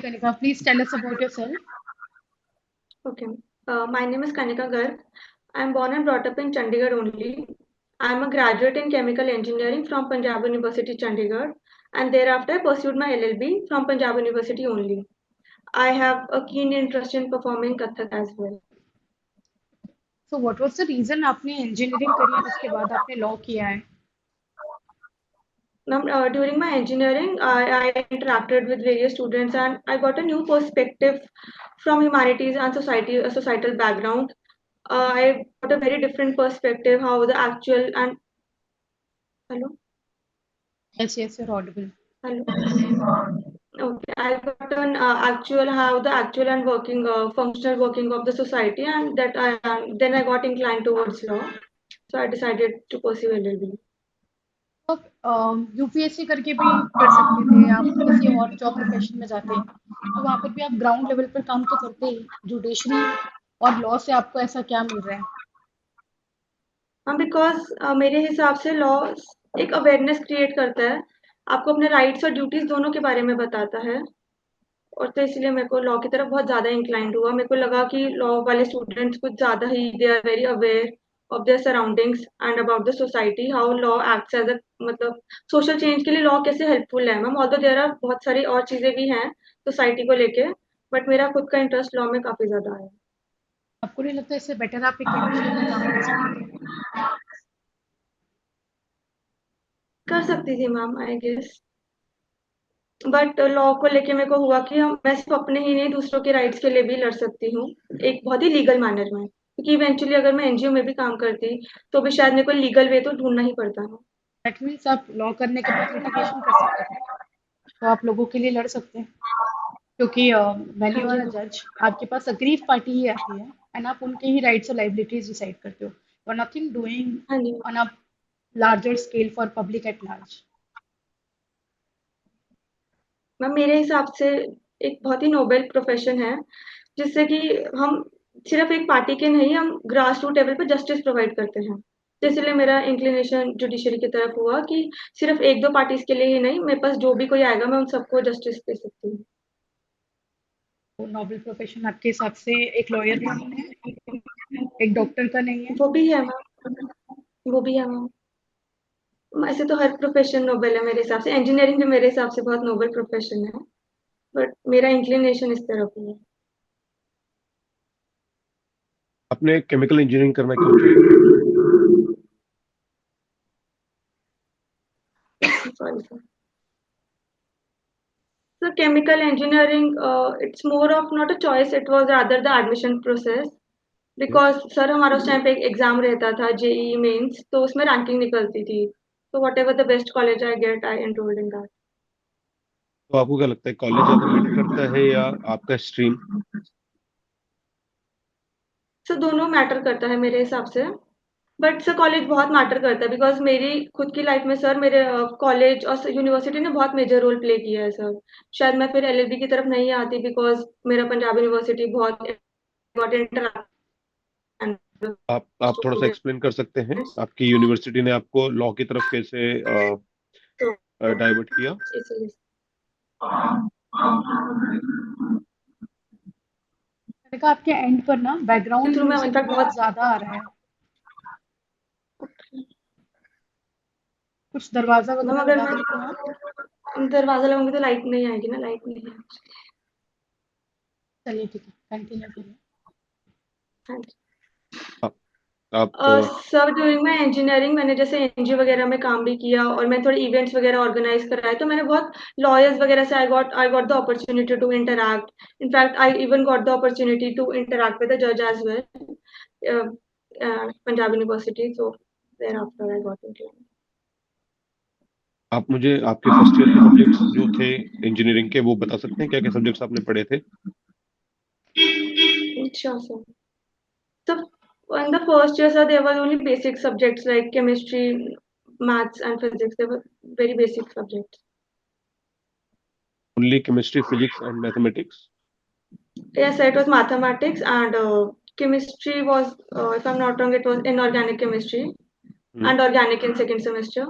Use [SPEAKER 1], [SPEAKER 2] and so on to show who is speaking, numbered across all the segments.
[SPEAKER 1] Kanika. Please tell us about yourself.
[SPEAKER 2] Okay. My name is Kanika Garg. I'm born and brought up in Chandigarh only. I'm a graduate in chemical engineering from Punjab University, Chandigarh, and thereafter I pursued my LLB from Punjab University only. I have a keen interest in performing Kathak as well.
[SPEAKER 1] So what was the reason आपने engineering करी और उसके बाद आपने law किया है?
[SPEAKER 2] Now, during my engineering, I interacted with various students and I got a new perspective from humanities and society, a societal background. I got a very different perspective how the actual and hello.
[SPEAKER 1] Yes, you're audible.
[SPEAKER 2] Hello. Okay, I got an actual how the actual and working functional working of the society, and that I then I got inclined towards law, so I decided to pursue LLB.
[SPEAKER 1] आप UPSC करके भी कर सकते थे, आप किसी और job profession में जाते, तो वहां पर भी आप ग्राउंड लेवल पर काम तो करते ही। जुडिशरी और लॉ से आपको ऐसा क्या मिल रहा है?
[SPEAKER 2] हाँ, बिकॉज मेरे हिसाब से लॉ एक अवेयरनेस क्रिएट करता है, आपको अपने राइट्स और ड्यूटीज दोनों के बारे में बताता है, और तो इसलिए मेरे को लॉ की तरफ बहुत ज़्यादा इंक्लाइंड हुआ। मेरे को लगा कि लॉ वाले स्टूडेंट्स कुछ ज़्यादा ही they are very aware of their surroundings and about the society, how law acts as a मतलब सोशल चेंज के लिए लॉ कैसे हेल्पफुल है। मैम ऑल्दो देयर आर बहुत सारी और चीज़ें भी हैं सोसाइटी को लेके, बट मेरा खुद का इंटरेस्ट लॉ में काफ़ी ज़्यादा है।
[SPEAKER 1] आपको नहीं लगता इससे बेटर आप एक एनजीओ में काम कर सकते थे?
[SPEAKER 2] कर सकती थी ma'am I guess, but law को लेके मेरे को हुआ कि हम मैं सिर्फ अपने ही नहीं दूसरों के राइट्स के लिए भी लड़ सकती हूँ, एक बहुत ही लीगल मैनर में, क्योंकि इवेंचुअली अगर मैं एनजीओ में भी काम करती तो भी शायद मेरे को लीगल वे तो ढूंढना ही पड़ता है।
[SPEAKER 1] दैट मीन्स आप लॉ करने के बाद लिटिगेशन कर सकते थे, तो आप लोगों के लिए लड़ सकते हैं, क्योंकि व्हेन
[SPEAKER 2] हाँ
[SPEAKER 1] यू
[SPEAKER 2] जी
[SPEAKER 1] आर अ
[SPEAKER 2] हाँ।
[SPEAKER 1] जज आपके पास अग्रीव पार्टी ही आती है एंड आप उनके ही राइट्स और लाइबिलिटीज डिसाइड करते हो, यू आर नथिंग डूइंग
[SPEAKER 2] हाँ जी
[SPEAKER 1] on a larger scale for public at large.
[SPEAKER 2] Ma'am, मेरे हिसाब से एक बहुत ही नोबेल प्रोफेशन है, जिससे कि हम सिर्फ एक पार्टी के नहीं, हम ग्रास रूट लेवल पर जस्टिस प्रोवाइड करते हैं। तो इसलिए मेरा इंक्लिनेशन जुडिशरी की तरफ हुआ कि सिर्फ एक दो पार्टीज के लिए ही नहीं, मेरे पास जो भी कोई आएगा मैं उन सबको जस्टिस दे सकती हूँ।
[SPEAKER 1] तो नोबल प्रोफेशन आपके हिसाब से एक लॉयर का नहीं है, एक डॉक्टर का नहीं है?
[SPEAKER 2] वो भी है मैम, वो भी है मैम। ऐसे तो हर प्रोफेशन नोबेल है मेरे हिसाब से, इंजीनियरिंग भी मेरे हिसाब से बहुत नोबेल प्रोफेशन है, बट मेरा इंक्लिनेशन इस तरफ ही है।
[SPEAKER 3] आपने केमिकल इंजीनियरिंग करना क्यों चूज किया?
[SPEAKER 2] Sorry sir. So chemical engineering, it's more of not a choice, it was rather the admission process. Because sir हमारा उस टाइम पे एक एग्जाम रहता था जेई मेंस, तो उसमें रैंकिंग निकलती थी, तो what ever the best college I get I enrolled in that.
[SPEAKER 3] तो आपको क्या लगता है, कॉलेज ज्यादा मैटर करता है या आपका स्ट्रीम?
[SPEAKER 2] सर दोनों मैटर करता है मेरे हिसाब से, बट सर कॉलेज बहुत मैटर करता है, बिकॉज मेरी खुद की लाइफ में सर मेरे कॉलेज और यूनिवर्सिटी ने बहुत मेजर रोल प्ले किया है सर। शायद मैं फिर एलएलबी की तरफ नहीं आती, बिकॉज मेरा पंजाब यूनिवर्सिटी बहुत इम्पोर्टेंट।
[SPEAKER 3] आप थोड़ा सा एक्सप्लेन कर सकते हैं, आपकी यूनिवर्सिटी ने आपको लॉ की तरफ कैसे डाइवर्ट किया?
[SPEAKER 2] इसलिए
[SPEAKER 1] मैंने कहा आपके एंड पर ना बैकग्राउंड
[SPEAKER 2] थ्रू मैं
[SPEAKER 1] म्यूजिक
[SPEAKER 2] इनफैक्ट
[SPEAKER 1] बहुत
[SPEAKER 2] बहुत
[SPEAKER 1] ज्यादा आ रहा है, कुछ दरवाजा
[SPEAKER 2] मैम
[SPEAKER 1] वगैरह
[SPEAKER 2] अगर
[SPEAKER 1] लगा सकते हैं आप?
[SPEAKER 2] मैं दरवाजा लगाऊंगी तो लाइट नहीं आएगी ना, लाइट नहीं है।
[SPEAKER 1] चलिए ठीक है, कंटिन्यू करिए।
[SPEAKER 2] हाँ जी।
[SPEAKER 3] आप, आप
[SPEAKER 2] सर ड्यूरिंग माई इंजीनियरिंग मैंने जैसे एनजीओ वगैरह में काम भी किया, और मैं थोड़े इवेंट्स वगैरह ऑर्गेनाइज कराए, तो मैंने बहुत लॉयर्स वगैरह से I got the opportunity to interact. In fact I even got the opportunity to interact with the जज as well, Punjab university, so thereafter I got into.
[SPEAKER 3] आप मुझे आपके फर्स्ट ईयर के सब्जेक्ट्स जो थे इंजीनियरिंग के वो बता सकते हैं, क्या क्या सब्जेक्ट्स आपने पढ़े थे?
[SPEAKER 2] Sure, sir. So in the first year, sir, there were only basic subjects like chemistry, maths, and physics. They were very basic subjects.
[SPEAKER 3] Only chemistry, physics and mathematics?
[SPEAKER 2] Yes, sir, it was mathematics and chemistry was, if I'm not wrong, it was inorganic chemistry and organic in second semester.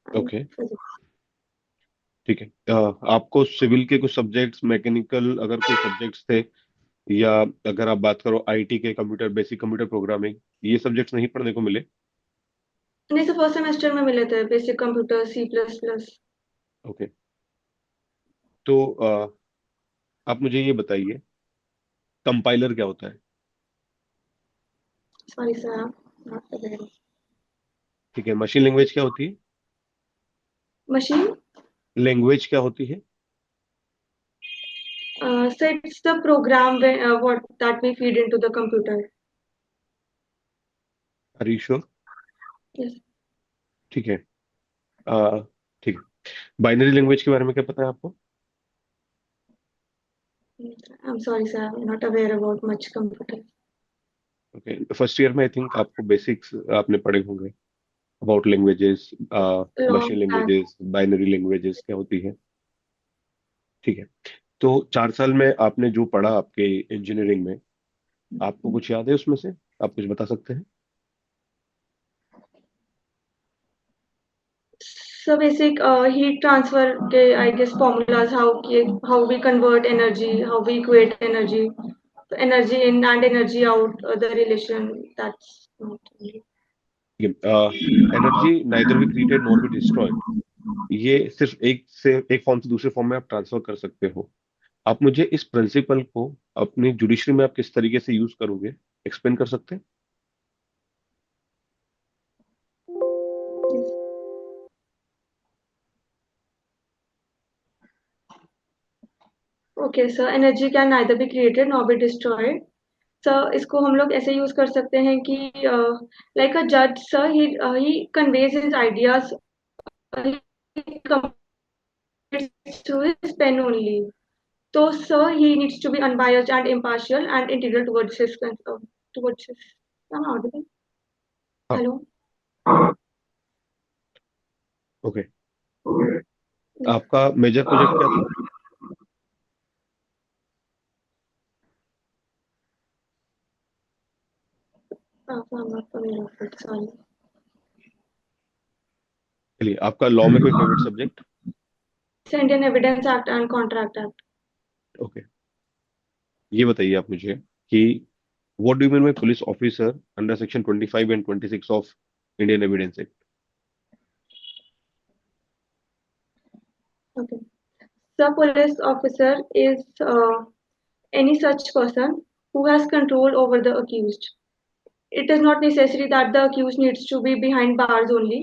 [SPEAKER 2] And
[SPEAKER 3] okay.
[SPEAKER 2] physics.
[SPEAKER 3] ठीक है। आपको civil के कुछ subjects, mechanical अगर कोई subjects थे, या अगर आप बात करो आईटी के, कंप्यूटर बेसिक, कंप्यूटर प्रोग्रामिंग, ये सब्जेक्ट्स नहीं पढ़ने को मिले?
[SPEAKER 2] नहीं सर, फर्स्ट सेमेस्टर में मिले थे बेसिक कंप्यूटर, C++।
[SPEAKER 3] ओके। तो आप मुझे ये बताइए, कंपाइलर क्या होता है?
[SPEAKER 2] Sorry sir, not aware.
[SPEAKER 3] ठीक है। मशीन लैंग्वेज क्या होती है?
[SPEAKER 2] मशीन,
[SPEAKER 3] लैंग्वेज क्या होती है?
[SPEAKER 2] so it's the program what that we feed into the computer.
[SPEAKER 3] Are you sure?
[SPEAKER 2] Yes.
[SPEAKER 3] ठीक है। अ, ठीक है। बाइनरी लैंग्वेज के बारे में क्या पता है आपको?
[SPEAKER 2] I'm sorry sir, I'm not aware about much computer.
[SPEAKER 3] Okay. First year में आई थिंक आपको बेसिक्स आपने पढ़े होंगे about languages,
[SPEAKER 2] Long
[SPEAKER 3] machine
[SPEAKER 2] back.
[SPEAKER 3] Languages, binary languages क्या होती है। ठीक है। तो 4 साल में आपने जो पढ़ा आपके इंजीनियरिंग में, आपको कुछ याद है उसमें से? आप कुछ बता सकते हैं?
[SPEAKER 2] So basic heat transfer के I guess formulas, how we convert energy, how we equate energy, so energy in and energy out, the relation, that's not really.
[SPEAKER 3] Energy neither be created nor be destroyed, ये सिर्फ एक से एक form से दूसरे form में आप transfer कर सकते हो। आप मुझे इस प्रिंसिपल को अपनी जुडिशरी में आप किस तरीके से यूज करोगे, एक्सप्लेन कर सकते हैं?
[SPEAKER 2] Yes. Okay, so energy can neither be created nor be destroyed. Sir इसको हम लोग ऐसे यूज कर सकते हैं कि लाइक अ जज sir, he conveys his ideas to his pen only. तो sir he needs to be unbiased and impartial and integral towards his audible.
[SPEAKER 3] हाँ।
[SPEAKER 2] हेलो।
[SPEAKER 3] ओके। आपका मेजर प्रोजेक्ट क्या था?
[SPEAKER 2] सॉरी।
[SPEAKER 3] चलिए, आपका लॉ में कोई favourite subject?
[SPEAKER 2] Indian evidence act and contract act.
[SPEAKER 3] Okay. ये बताइए आप मुझे कि what do you mean by police officer under section 25 and 26 of Indian evidence act?
[SPEAKER 2] Okay. The police officer is any such person who has control over the accused. It is not necessary that the accused needs to be behind bars only.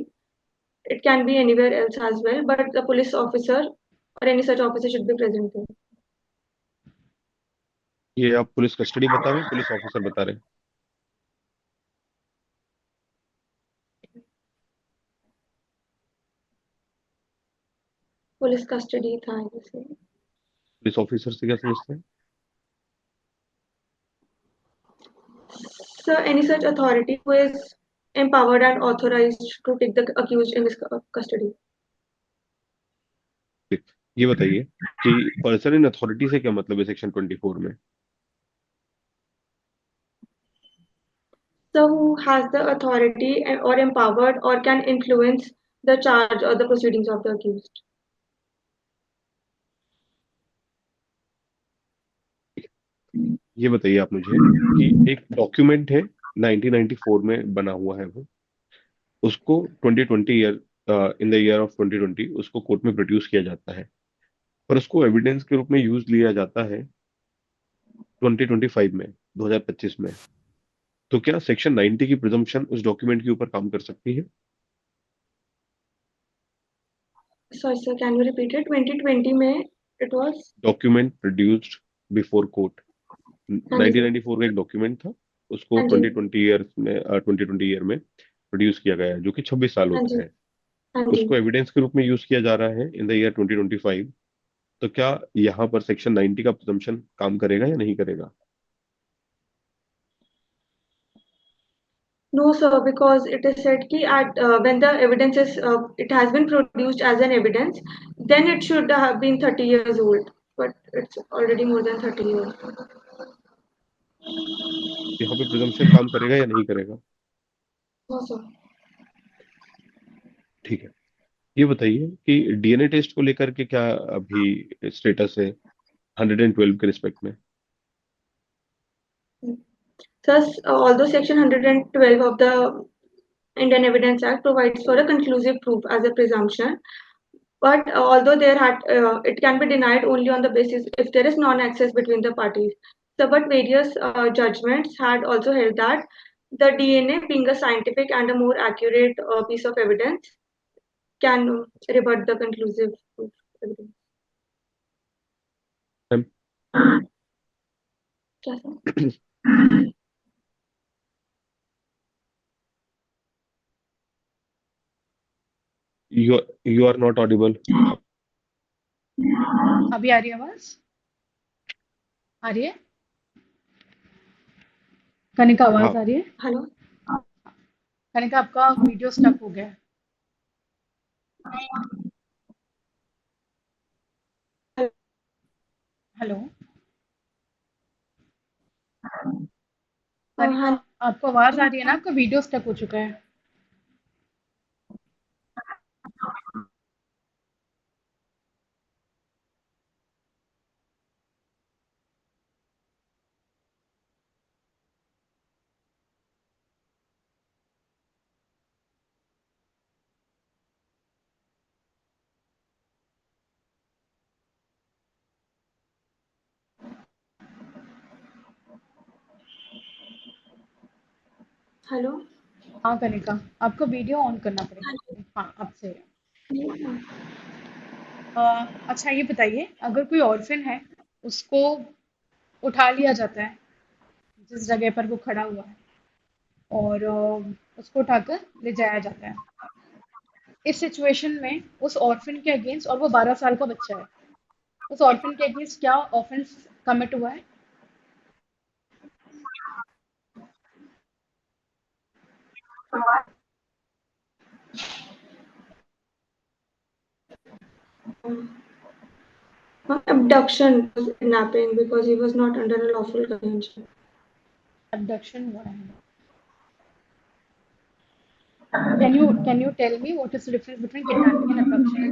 [SPEAKER 2] It can be anywhere else as well, but the police officer or any such officer should be present there.
[SPEAKER 3] ये आप police custody बता रहे हैं, police officer बता रहे हैं?
[SPEAKER 2] Police custody था जैसे।
[SPEAKER 3] पुलिस ऑफिसर से क्या समझते हैं?
[SPEAKER 2] So any such authority who is empowered and authorized to take the accused in his custody.
[SPEAKER 3] ये बताइए कि पर्सन इन अथॉरिटी से क्या मतलब है सेक्शन 24 में?
[SPEAKER 2] So who has the authority or empowered or can influence the charge or the proceedings of the accused.
[SPEAKER 3] ये बताइए आप मुझे कि एक डॉक्यूमेंट है 1994 में बना हुआ है, वो उसको 2020 year, in the year of 2020 उसको कोर्ट में प्रोड्यूस किया जाता है, पर उसको एविडेंस के रूप में यूज लिया जाता है 2025 में, 2025 में। तो क्या सेक्शन 90 की प्रिजम्पशन उस डॉक्यूमेंट के ऊपर काम कर सकती है?
[SPEAKER 2] Sorry sir, can you repeat it? 2020 में it was।
[SPEAKER 3] Document produced before court,
[SPEAKER 2] हाँ जी सर।
[SPEAKER 3] 1994 का एक डॉक्यूमेंट था, उसको
[SPEAKER 2] हाँ जी।
[SPEAKER 3] 2020 ईयर में प्रोड्यूस किया गया है, जो कि 26 साल
[SPEAKER 2] हाँ
[SPEAKER 3] होता
[SPEAKER 2] जी।
[SPEAKER 3] है।
[SPEAKER 2] हाँ जी।
[SPEAKER 3] उसको एविडेंस के रूप में यूज किया जा रहा है इन द ईयर 2025। तो क्या यहाँ पर सेक्शन 90 का प्रिजम्पशन काम करेगा या नहीं करेगा?
[SPEAKER 2] No sir, because it is said कि at when the evidence is it has been produced as an evidence, then it should have been 30 years old, but it's already more than 30 years.
[SPEAKER 3] यहाँ पे presumption काम करेगा या नहीं करेगा?
[SPEAKER 2] No sir.
[SPEAKER 3] ठीक है। ये बताइए कि डीएनए टेस्ट को लेकर के क्या अभी स्टेटस है 112 के रिस्पेक्ट में?
[SPEAKER 2] Thus, although Section 112 of the Indian Evidence Act provides for a conclusive proof as a presumption, but although it can be denied only on the basis if there is non-access between the parties. So, but various judgments had also held that the DNA, being a scientific and a more accurate piece of evidence, can rebut the conclusive proof evidence.
[SPEAKER 3] Ma'am,
[SPEAKER 2] क्या sir?
[SPEAKER 3] You are not audible.
[SPEAKER 1] अभी आ रही है आवाज? आ रही है? कनिका, आवाज
[SPEAKER 3] हाँ,
[SPEAKER 1] आ रही है?
[SPEAKER 2] Hello?
[SPEAKER 1] कनिका, आपका वीडियो स्टक हो गया है। हेलो कनिका,
[SPEAKER 2] हाँ
[SPEAKER 1] आपको आवाज आ रही है ना? आपका वीडियो स्टक हो चुका है।
[SPEAKER 2] हेलो।
[SPEAKER 1] हाँ कनिका, आपको वीडियो ऑन करना पड़ेगा। हाँ, अब सही है। अच्छा ये बताइए, अगर कोई ऑर्फन है, उसको उठा लिया जाता है जिस जगह पर वो खड़ा हुआ है, और उसको उठाकर ले जाया जाता है। इस सिचुएशन में उस ऑर्फन के अगेंस्ट, और वो 12 साल का बच्चा है, उस ऑर्फन के अगेंस्ट क्या ऑफेंस कमिट हुआ है?
[SPEAKER 2] Abduction was kidnapping because he was not under a lawful guardianship.
[SPEAKER 1] Abduction हुआ है। Can you tell me what is the difference between kidnapping and abduction?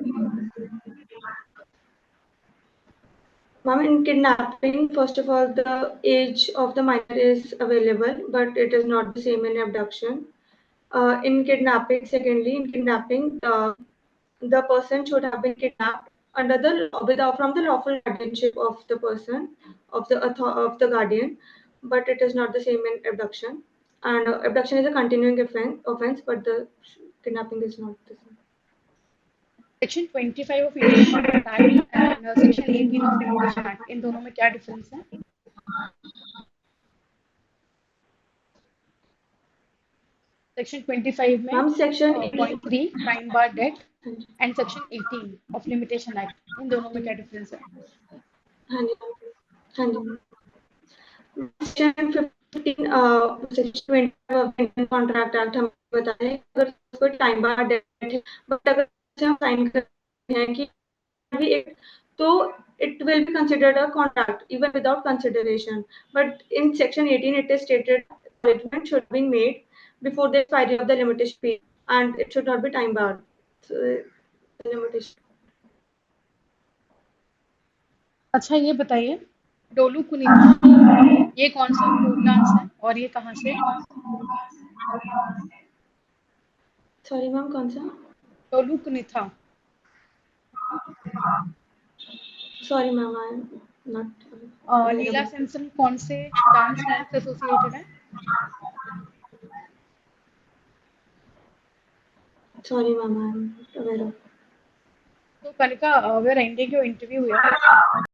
[SPEAKER 2] Ma'am, in kidnapping, first of all, the age of the minor is available, but it is not the same in abduction. In kidnapping, secondly, in kidnapping, the person should have been kidnapped under without from the lawful guardianship of the person of the guardian, but it is not the same in abduction. And abduction is a continuing offense, but the kidnapping is not the same.
[SPEAKER 1] Section 25 of Indian contract act and section 18 of limitation act, इन दोनों में क्या difference है? Section 25 में
[SPEAKER 2] Ma'am, section
[SPEAKER 1] point
[SPEAKER 2] 18.
[SPEAKER 1] 3 time bar date, and section 18 of limitation act, इन दोनों में क्या डिफरेंस है?
[SPEAKER 2] हाँ जी, हाँ जी। Section 15 section 20 of Indian contract act हमें बताया है अगर उसको टाइम बार डेट है, बट अगर हम साइन करते हैं कि भी एक, तो it will be considered a contract even without consideration. But in section 18 it is stated arrangement should be made before the expiry of the limitation period and it should not be time barred. So, the limitation.
[SPEAKER 1] अच्छा ये बताइए, डोलू कुनीता ये कौन सा folk dance है और ये कहाँ से?
[SPEAKER 2] Sorry ma'am, कौन सा?
[SPEAKER 1] Dollu Kunitha.
[SPEAKER 2] Sorry ma'am, I am not aware
[SPEAKER 1] लीला
[SPEAKER 2] about it.
[SPEAKER 1] सेंसन कौन से डांस फॉर्म से एसोसिएटेड है?
[SPEAKER 2] Sorry ma'am, I am not aware of.
[SPEAKER 1] तो Kanika, we are ending your interview here.